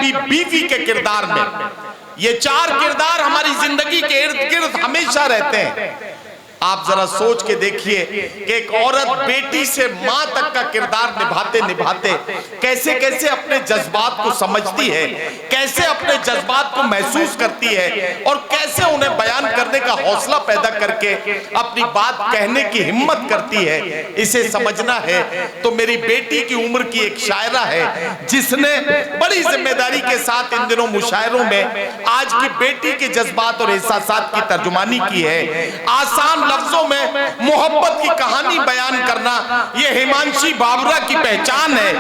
कभी बीवी के किरदार में। ये चार किरदार हमारी जिंदगी के इर्द गिर्द हमेशा रहते हैं। आप जरा सोच के देखिए कि एक औरत बेटी से मां तक का किरदार निभाते निभाते कैसे कैसे अपने जज्बात को समझती है, कैसे अपने जज्बात को महसूस करती है और कैसे उन्हें बयान करने का हौसला पैदा करके अपनी बात कहने की हिम्मत करती है। इसे समझना है तो मेरी बेटी की उम्र की एक शायरा है जिसने बड़ी जिम्मेदारी के साथ इन दिनों मुशायरों में आज की बेटी के जज्बात और एहसासात की तर्जुमानी की है। आसान लफ्जों में मोहब्बत की कहानी बयान करना ये हिमांशी बाबरा की पहचान है।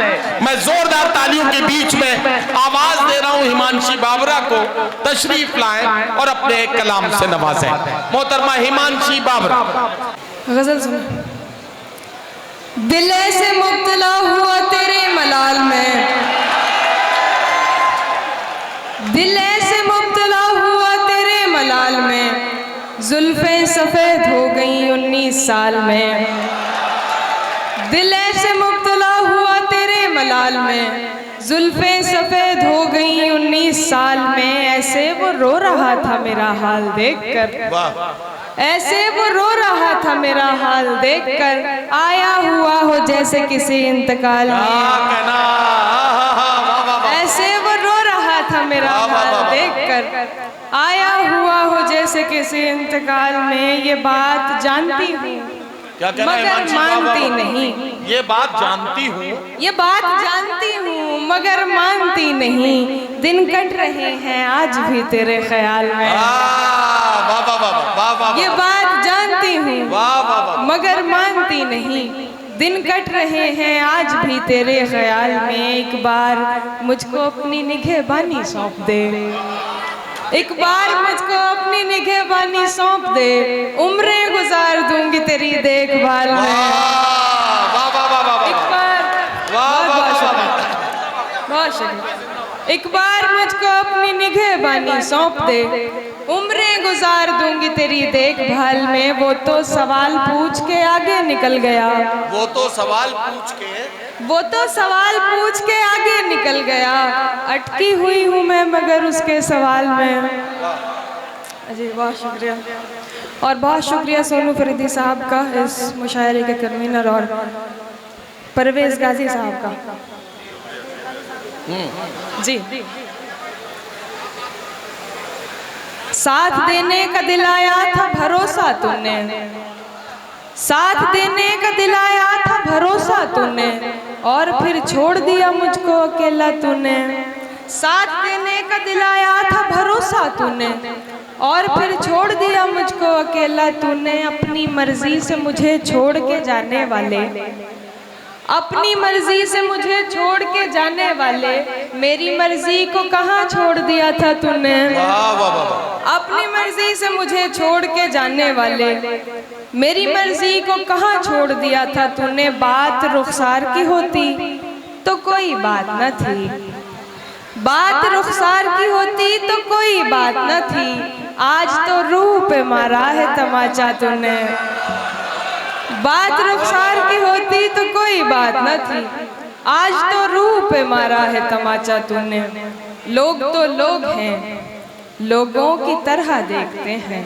मैं जोरदार तालियों के बीच में आवाज दे रहा हूं हिमांशी बाबरा को तशरीफ लाएं और अपने एक कलाम से नवाजें। मोहतरमा हिमांशी बाबरा। गजल सुनो। दिल से मुब्तला हुआ तेरे मलाल में, दिल से मुब्तला हुआ तेरे मलाल में, जुल्फें सफेद हो गई 19 साल में। दिल से मुब्तला हुआ तेरे मलाल में, जुल्फें सफेद हो गई 19 साल में। ऐसे वो रो रहा था मेरा हाल देखकर, ऐसे वो रो रहा था मेरा हाल देखकर, आया हुआ हो जैसे किसी इंतकाल में। ऐसे वो रो रहा था मेरा हाल देखकर, आया हुआ हो जैसे किसी इंतकाल में। ये बात जानती हूँ मगर मानती नहीं, ये बात जानती हूँ, ये बात जानती हूँ मगर मानती नहीं। दिन कट रहे हैं आज भी तेरे ख्याल में। ये बात जानती हूँ मगर मानती नहीं, दिन कट रहे हैं आज भी तेरे ख्याल में। एक बार मुझको अपनी निगहबानी सौंप दे, एक बार मुझको अपनी निगहबानी सौंप दे, उम्रें गुजार दूंगी तेरी देखभाल में। एक बार एक बार मुझको अपनी निगहबानी सौंप दे, उम्रें गुजार दूंगी तेरी देखभाल में। वो तो सवाल पूछ के आगे निकल गया, वो तो सवाल पूछ के, वो तो सवाल पूछ के आगे निकल गया। अटकी हुई हूँ मैं मगर उसके सवाल में। अजी बहुत शुक्रिया, और बहुत शुक्रिया सोनू फरीदी साहब का इस मुशायरे के कन्वीनर और परवेज गाजी साहब का। जी साथ देने का दिलाया था भरोसा तूने, साथ देने का दिलाया था भरोसा तूने, और फिर छोड़ दिया मुझको अकेला तूने। साथ देने का दिलाया था भरोसा तूने, और फिर छोड़ दिया मुझको अकेला तूने। अपनी मर्जी से मुझे छोड़ के जाने वाले, अपनी मर्जी से मुझे छोड़ के जाने वाले, मेरी मर्जी को कहाँ छोड़ दिया था तूने। अपनी मर्जी से मुझे छोड़ के जाने वाले, मेरी मर्जी को कहाँ छोड़ दिया था तूने। बात रुखसार की होती तो कोई बात न थी, बात रुखसार की होती तो कोई बात न थी। आज तो रूह पे मारा है तमाचा तूने। बात रुखसार की होती तो कोई बात न थी, आज तो रूह पे मारा है तमाचा तूने। लोग तो लोग हैं, लोगों की तरह देखते हैं,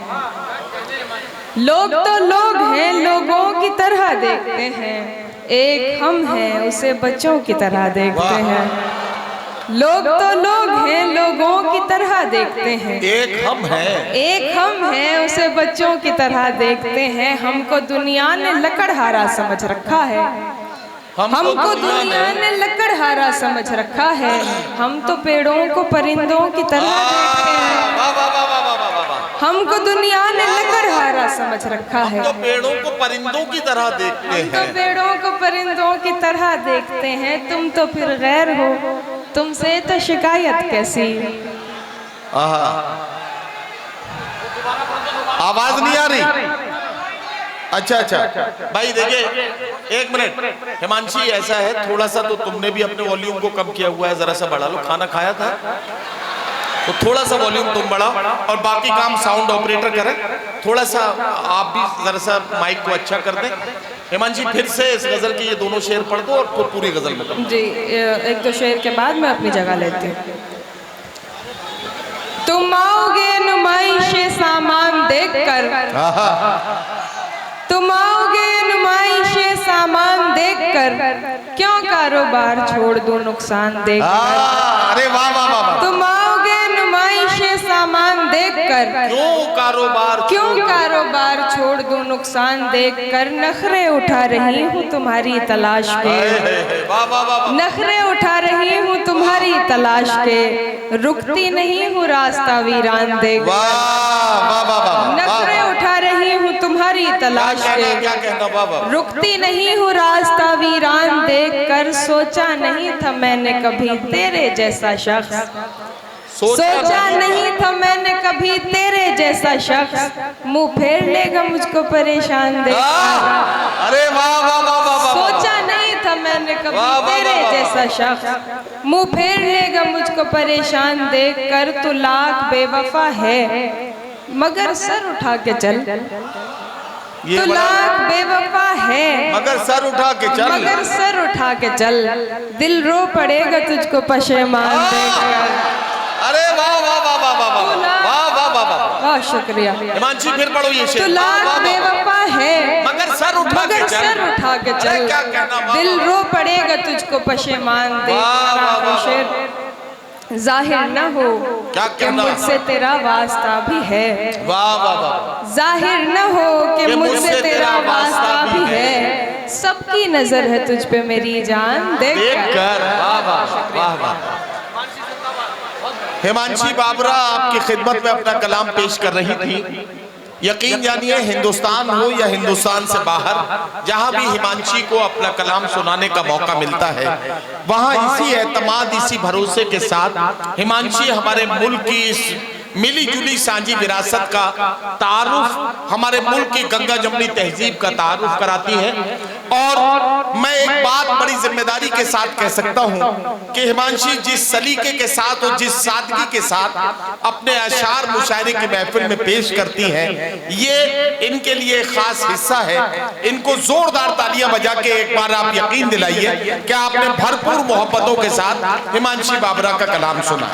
लोग तो लोग हैं, लोगों की तरह देखते हैं। एक हम हैं उसे बच्चों की तरह देखते हैं। लोग तो लोग हैं, लोगों की तरह देखते हैं। एक हम हैं, एक हम हैं उसे बच्चों की तरह देखते हैं। हमको दुनिया ने लकड़हारा समझ रखा है, हमको दुनिया ने लकड़हारा समझ रखा है। हम तो पेड़ों को परिंदों की तरह देखते हैं, हमको दुनिया ने लकड़हारा समझ रखा है। तो पेड़ों को परिंदों की तरह देखते हैं, तो पेड़ों को परिंदों की तरह देखते हैं। तुम तो फिर गैर हो, तुमसे तो शिकायत कैसी। आवाज नहीं आ रही? अच्छा अच्छा भाई देखिए एक मिनट, हिमांशी ऐसा है थोड़ा सा तो तुमने भी अपने वॉल्यूम को कम किया हुआ है, जरा सा बढ़ा लो। खाना खाया था तो थोड़ा सा वॉल्यूम तुम बढ़ाओ और बाकी काम साउंड ऑपरेटर करे। थोड़ा सा आप भी जरा सा माइक को अच्छा कर दें। हिमांशी फिर से इस गजल के ये दोनों शेर पढ़ दो और फिर पूरी गजल में। जी एक दो शेर के बाद मैं अपनी जगह लेती हूँ। तुम आओगे नुमाइश सामान देखकर, तुम आओगे नुमाइश सामान देखकर, क्यों कारोबार छोड़ दूं नुकसान देखकर। अरे वाह वाह वाह वाह। तुम आओगे नुमाइश सामान देखकर, क्यों कारोबार छोड़ दूं नुकसान देखकर। नखरे उठा रही हूँ तुम्हारी तलाश के, वाह वाह वाह। नखरे उठा रही हूँ तुम्हारी तलाश के, रुकती नहीं हूँ रास्ता वीरान देख। वाह वाह वाह वाह। नखरे उठा रही हूँ तुम्हारी तलाश के, क्या कहना बाबा। रुकती नहीं हूँ रास्ता वीरान देखकर। सोचा नहीं था मैंने कभी तेरे जैसा शख्स, सोचा नहीं था मैंने कभी तेरे जैसा शख्स, मुंह फेर लेगा मुझको परेशान देखकर। अरे वाह वाह वाह वाह। सोचा नहीं था मैंने कभी तेरे जैसा शख्स, मुंह फेर लेगा मुझको परेशान देखकर। तू लाख बेवफा है मगर सर उठा के चल, तू लाख बेवफा है मगर सर उठा के चल, मगर सर उठा के चल, दिल रो पड़ेगा तुझको पशेमान देखकर। अरे वाह वाह वाह वाह वाह वाह वाह वाह वाह। बहुत शुक्रिया हिमांशी, फिर पढ़ो ये शेर। तू लाख बेवफा है मगर सर उठा के चल, सर उठा के चल, क्या कहना, दिल रो पड़ेगा तुझको पशेमान देखकर। शेर जाहिर न हो कि मुझसे तेरा वास्ता भी है, वाह वाह वाह। जाहिर न हो कि मुझसे तेरा वास्ता भी है, सबकी नजर है तुझ पे मेरी जान देखकर। वाह वाह वाह वाह। हिमांशी बाबरा आपकी खिदमत में अपना कलाम पेश कर रही थी। यकीन जानिए, हिंदुस्तान हो या हिंदुस्तान से बाहर, जहां भी हिमांशी को अपना कलाम सुनाने का मौका मिलता है, वहां इसी एतमाद, इसी भरोसे के साथ हिमांशी हमारे मुल्क की इस मिली जुली सांझी विरासत का तारुफ, हमारे मुल्क की गंगा जमनी तहजीब का तारुफ कराती है। और मैं एक बात बड़ी जिम्मेदारी के साथ कह सकता हूं कि हिमांशी जिस सलीके के साथ और जिस सादगी के साथ अपने अशार मुशायरे की महफिल में पेश करती हैं, ये इनके लिए खास हिस्सा है। इनको जोरदार तालियां बजा के एक बार आप यकीन दिलाइए कि आपने भरपूर मोहब्बतों के साथ हिमांशी बाबरा का कलाम सुना।